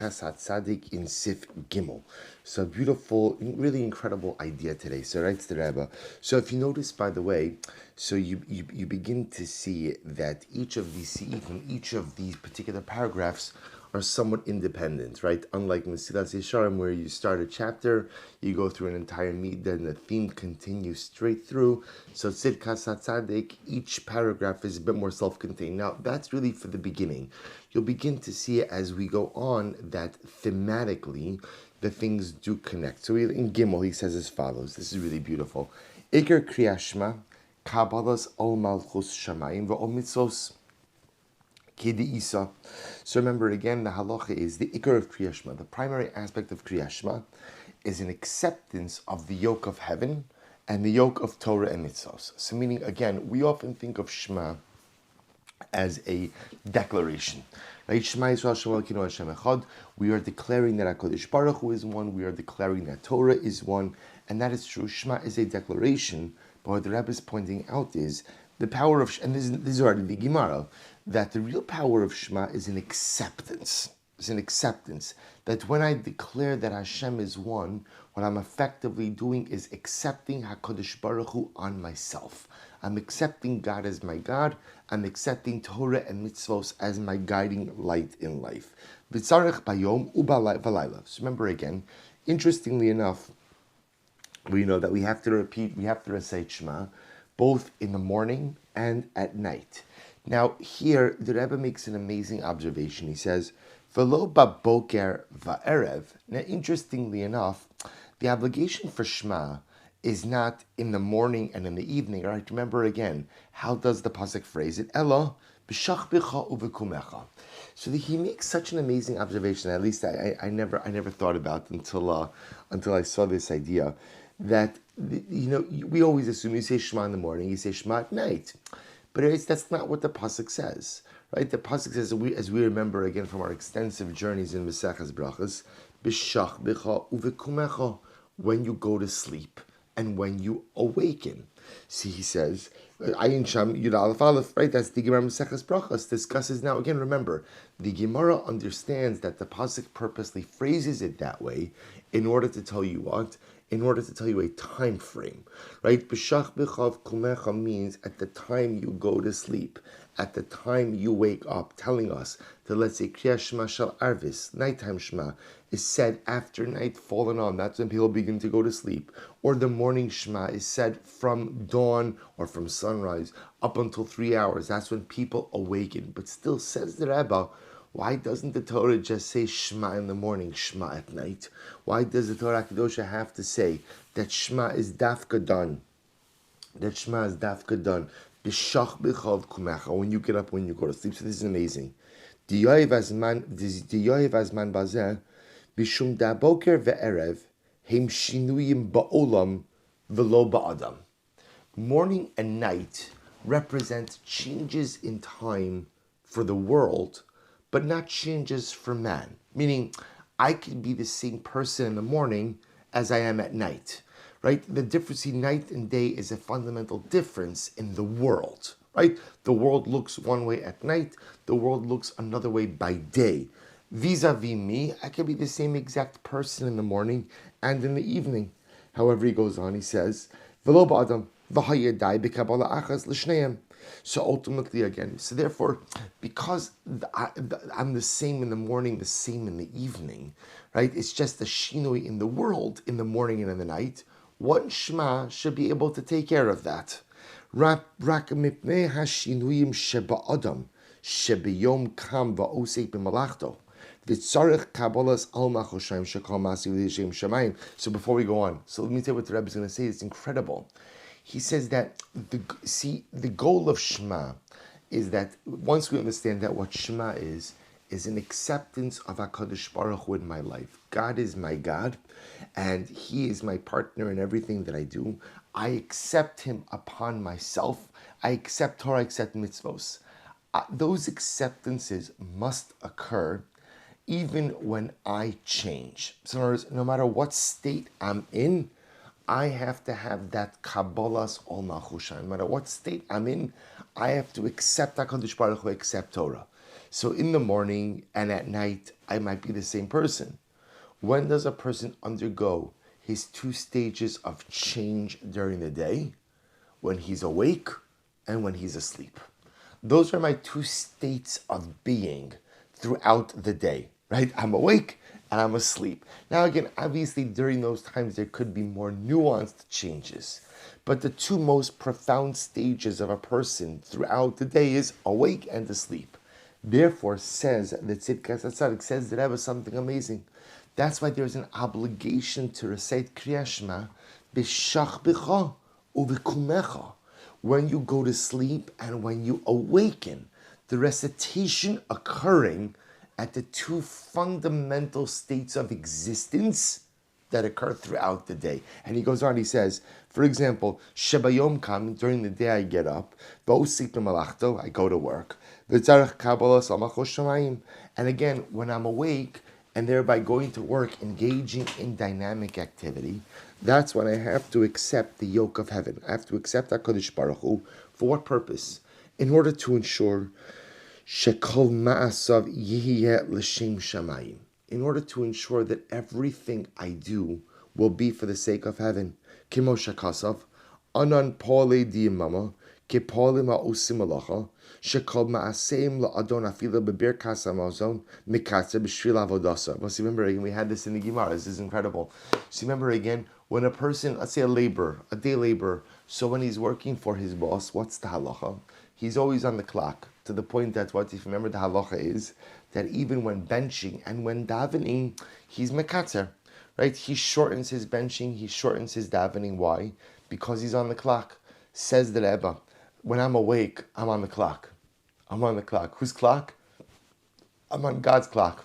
Hatzaddik in Seif Gimel. So beautiful, really incredible idea today. So writes the Rebbe. So if you notice, by the way, so you begin to see that each of these Seifim, each of these particular paragraphs are somewhat independent, right? Unlike Mesilas Yesharim, where you start a chapter, you go through an entire midah, and the theme continues straight through. So Tzidkas Hatzaddik, each paragraph is a bit more self-contained. Now, that's really for the beginning. You'll begin to see as we go on that thematically, the things do connect. So in Gimel, he says as follows. This is really beautiful. Iker Kriyashma, Kabbalas Ol Malchus Shamayim V'Ol Mitzvos. So remember again, the halacha is the ikar of Kriyashma. The primary aspect of Kriyashma is an acceptance of the yoke of heaven and the yoke of Torah and mitzvos. So meaning, again, we often think of Shema as a declaration. Right? Shema Yisrael Shema Elokeinu Hashem Echad. We are declaring that HaKadosh Baruch Hu is one. We are declaring that Torah is one. And that is true. Shema is a declaration. But what the Rebbe is pointing out is the power of, and this is already the Gemara, that the real power of Shema is an acceptance. It's an acceptance. That when I declare that Hashem is one, what I'm effectively doing is accepting HaKadosh Baruch Hu on myself. I'm accepting God as my God. I'm accepting Torah and mitzvos as my guiding light in life. V'tzarech bayom u'balayla. So remember again, interestingly enough, we know that we have to recite Shema, both in the morning and at night. Now here, the Rebbe makes an amazing observation. He says, "V'lo baboker va'erev." Now, interestingly enough, the obligation for Shema is not in the morning and in the evening. Right? Remember again, how does the pasuk phrase it? Elo b'shach bicha uvekumecha. So he makes such an amazing observation. At least I never thought about until I saw this idea. That we always assume you say Shema in the morning, you say Shema at night, but that's not what the pasuk says, right? The pasuk says, as we remember again from our extensive journeys in Maseches Brachos, b'shach bicha uvekumecha, when you go to sleep and when you awaken. See, he says, Ayin Sham Yud Aleph Aleph, right? That's the Gemara Maseches Brachos discusses. Now again, remember, the Gemara understands that the pasuk purposely phrases it that way in order to tell you what? In order to tell you a time frame, right? B'shach b'chav kumecha means at the time you go to sleep, at the time you wake up, telling us that, let's say, Kriya Shema Shal Arvis, nighttime Shema, is said after night fallen on. That's when people begin to go to sleep. Or the morning Shema is said from dawn or from sunrise up until 3 hours. That's when people awaken. But still, says the Rebbe, why doesn't the Torah just say Shema in the morning, Shema at night? Why does the Torah Kedosha have to say that Shema is dafka done? That Shema is dafka done. B'shach b'chav kumecha, when you get up, when you go to sleep. So this is amazing. Diyoyev azman bazeh, b'shum daboker ve'erev, hem shinuyim ba'olam v'lo ba'adam. Morning and night represent changes in time for the world, but not changes for man. Meaning, I can be the same person in the morning as I am at night, right? The difference between night and day is a fundamental difference in the world, right? The world looks one way at night, the world looks another way by day. Vis-a-vis me, I can be the same exact person in the morning and in the evening. However, he goes on, he says, V'lo ba'adam v'hayedai b'kabala achas l'shneim. So ultimately, again, so therefore, because I'm the same in the morning, the same in the evening, right? It's just a shinui in the world, in the morning and in the night. One Shema should be able to take care of that. Rak mipnei hashinuyim sheba'adam shebiyom kam va'osek b'malachto. So before we go on, so let me tell you what the Rebbe is going to say. It's incredible. He says that the goal of Shema is that once we understand that what Shema is an acceptance of HaKadosh Baruch Hu in my life. God is my God, and He is my partner in everything that I do. I accept Him upon myself. I accept Torah, I accept mitzvos. Those acceptances must occur even when I change. So in other words, no matter what state I'm in, I have to have that Kabbalah's Ol Malchus. No matter what state I'm in, I have to accept HaKadosh Baruch Hu, accept Torah. So in the morning and at night, I might be the same person. When does a person undergo his two stages of change during the day? When he's awake and when he's asleep. Those are my two states of being throughout the day, right? I'm awake and I'm asleep. Now, again, obviously, during those times, there could be more nuanced changes. But the two most profound stages of a person throughout the day is awake and asleep. Therefore, says the Tzidkas Hatzaddik, says the Rebbe something amazing. That's why there's an obligation to recite Kriya Shema b'shach b'cha u'v'kumecha, when you go to sleep and when you awaken. The recitation occurring at the two fundamental states of existence that occur throughout the day. And he goes on, he says, for example, Shebayom Kam, during the day I get up, I go to work, and again, when I'm awake, and thereby going to work, engaging in dynamic activity, that's when I have to accept the yoke of heaven. I have to accept HaKadosh Baruch Hu. For what purpose? In order to ensure Shekol Ma'asav Yihiyeh L'Shem Shamayim. In order to ensure that everything I do will be for the sake of heaven. Kimo Shakasav, Anan Pole Diyamama, Kepole Ma'usim Malacha, Shekol Ma'aseim La'adon Afila Bebirkas Amazon, Mikatze B'Shvil Avodasa. Well, see, remember again, we had this in the Gemara. This is incredible. See, remember again, when a person, let's say a day laborer, so when he's working for his boss, what's the halacha? He's always on the clock, to the point that what, if you remember, the halacha is that even when benching and when davening, he's mekatzer, right? He shortens his benching, he shortens his davening. Why? Because he's on the clock. Says the Rebbe, when I'm awake, I'm on the clock. I'm on the clock. Whose clock? I'm on God's clock.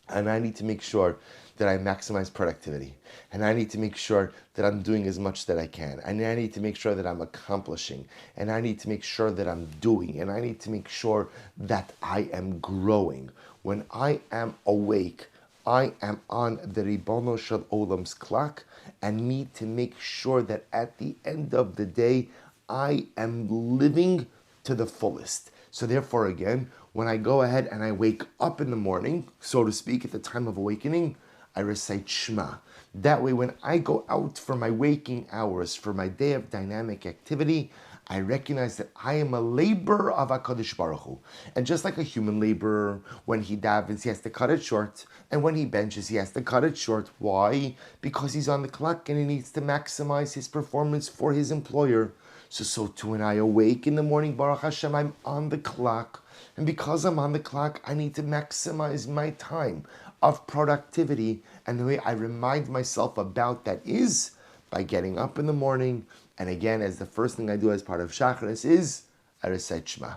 And I need to make sure that I maximize productivity. And I need to make sure that I'm doing as much that I can. And I need to make sure that I'm accomplishing. And I need to make sure that I'm doing. And I need to make sure that I am growing. When I am awake, I am on the Ribono Shel Olam's clock and need to make sure that at the end of the day, I am living to the fullest. So therefore, again, when I go ahead and I wake up in the morning, so to speak, at the time of awakening, I recite Shema. That way, when I go out for my waking hours, for my day of dynamic activity, I recognize that I am a laborer of HaKadosh Baruch Hu. And just like a human laborer, when he davens, he has to cut it short. And when he benches, he has to cut it short. Why? Because he's on the clock and he needs to maximize his performance for his employer. So too, when I awake in the morning, Baruch Hashem, I'm on the clock. And because I'm on the clock, I need to maximize my time of productivity. And the way I remind myself about that is by getting up in the morning. And again, as the first thing I do as part of Shacharis is, I recite Shema.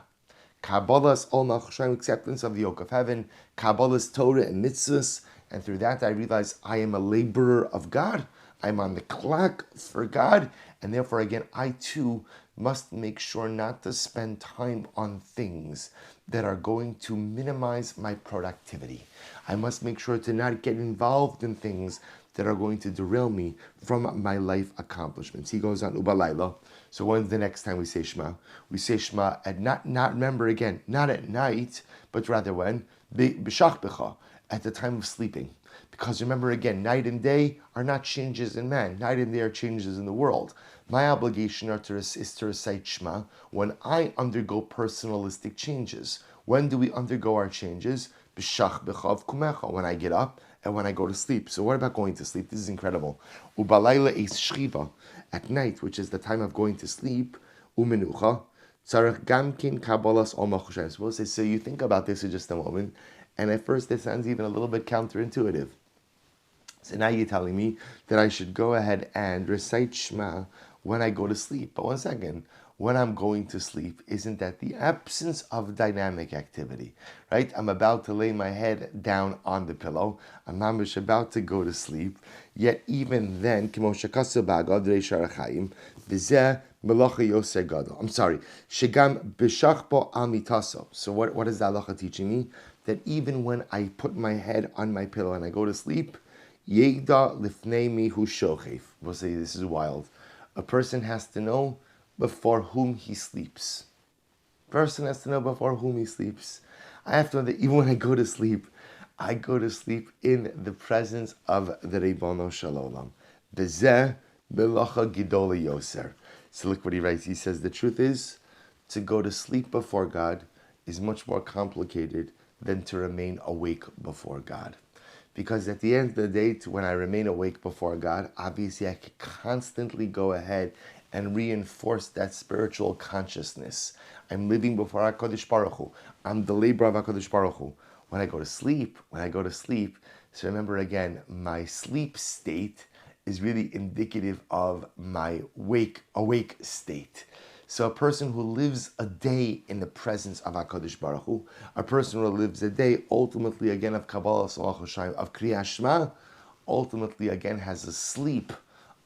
Kabbalah's all Nachashim, acceptance of the yoke of heaven, Kabbalah's Torah and mitzvahs. And through that, I realize I am a laborer of God. I'm on the clock for God. And therefore, again, I too must make sure not to spend time on things that are going to minimize my productivity. I must make sure to not get involved in things that are going to derail me from my life accomplishments. He goes on, Ubalayla. So when's the next time we say Shema? We say Shema at not remember again, not at night, but rather when? B'shach b'cha, at the time of sleeping. Because remember again, night and day are not changes in man. Night and day are changes in the world. My obligation is to recite Shema when I undergo personalistic changes. When do we undergo our changes? B'shach b'cha kumecha, when I get up and when I go to sleep. So what about going to sleep? This is incredible. Ubalayla is shchiva, at night, which is the time of going to sleep. Umenucha tzarech gamkin kabbalas ol machushaim. So you think about this in just a moment, and at first this sounds even a little bit counterintuitive. So now you're telling me that I should go ahead and recite Shema when I go to sleep. But one second, when I'm going to sleep, isn't that the absence of dynamic activity, right? I'm about to lay my head down on the pillow. I'm about to go to sleep. Yet even then, I'm sorry, Shegam b'shachbo amitaso. So what is the halacha teaching me? That even when I put my head on my pillow and I go to sleep, Yegda lifnei hu shochef. We'll say this is wild. A person has to know before whom he sleeps. person has to know before whom he sleeps. I have to know that even when I go to sleep in the presence of the Ribono Shel Olam. Bezeh melacha gidola yoser. So look what he writes. He says the truth is, to go to sleep before God is much more complicated than to remain awake before God. Because at the end of the day, when I remain awake before God, obviously I can constantly go ahead and reinforce that spiritual consciousness. I'm living before HaKadosh Baruch Hu. I'm the labor of HaKadosh Baruch Hu. When I go to sleep, so remember again, my sleep state is really indicative of my awake state. So a person who lives a day in the presence of HaKadosh Baruch Hu, a person who lives a day ultimately again of Kabbalah, of Kriyas Shema, ultimately again has a sleep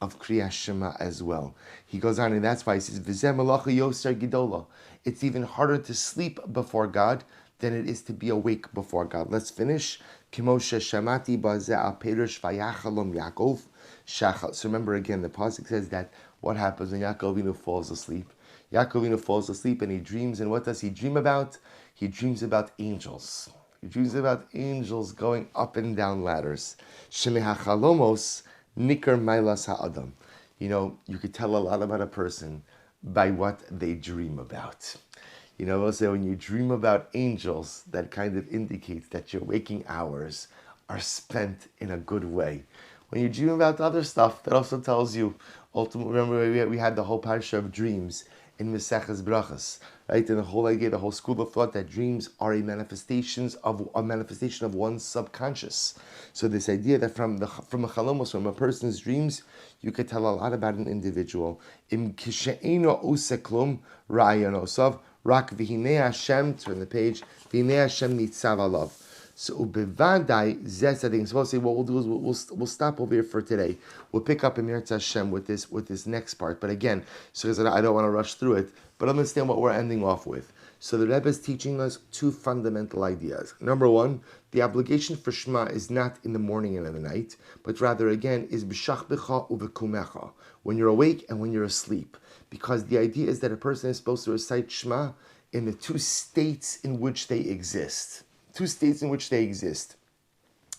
of Kriyas Shema as well. He goes on and that's why he says, V'zeh malacha yoser gidola. It's even harder to sleep before God than it is to be awake before God. Let's finish. Kimoshe shamati bazeh al perish vayachalom Yaakov shachal. So remember again, the pasuk says that what happens when Yaakov Avinu falls asleep? Yaakov Avinu falls asleep and he dreams, and what does he dream about? He dreams about angels. He dreams about angels going up and down ladders. Shemehachalomos nikar mailas ha'adam. You could tell a lot about a person by what they dream about. We'll say when you dream about angels, that kind of indicates that your waking hours are spent in a good way. When you dream about other stuff, that also tells you, ultimately, remember we had the whole parsha of dreams in Maseches Brachas, right? And the whole idea, the whole school of thought that dreams are a manifestation of one's subconscious. So this idea that from a chalomos, from a person's dreams, you could tell a lot about an individual. Im kishe'eno useklum ra'ayonosav rak v'hinei Hashem. Turn the page. V'hinei Hashem nitzav alav. So ubevadai zes. I think supposed to say what we'll do is we'll stop over here for today. We'll pick up in Mirza Hashem with this next part. But again, so I don't want to rush through it, but understand what we're ending off with. So the Rebbe is teaching us two fundamental ideas. Number one, the obligation for Shema is not in the morning and in the night, but rather again is b'shachbecha uvekumecha, when you're awake and when you're asleep. Because the idea is that a person is supposed to recite Shema in the two states in which they exist. Two states in which they exist.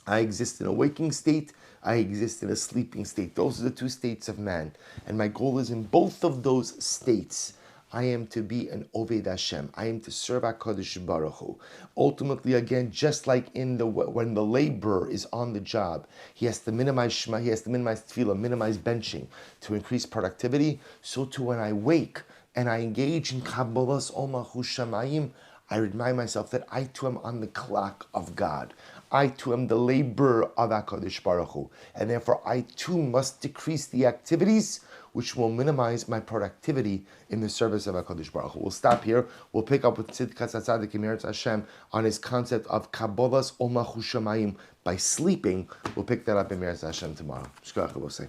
I exist in a waking state, I exist in a sleeping state. Those are the two states of man. And my goal is in both of those states, I am to be an Oved Hashem. I am to serve HaKadosh Baruch Hu. Ultimately, again, just like when the laborer is on the job, he has to minimize Shema, he has to minimize tefillah, minimize benching to increase productivity. So too, when I wake and I engage in Kabbalah's Omachu Shamayim, I remind myself that I too am on the clock of God. I too am the laborer of HaKadosh Baruch Hu. And therefore I too must decrease the activities which will minimize my productivity in the service of HaKadosh Baruch Hu. We'll stop here. We'll pick up with Tzidkas Hatzaddik and Mirza Hashem on his concept of Kabbalah's Omachu Shamayim by sleeping. We'll pick that up in Mirza Hashem tomorrow. Shkach, we'll say.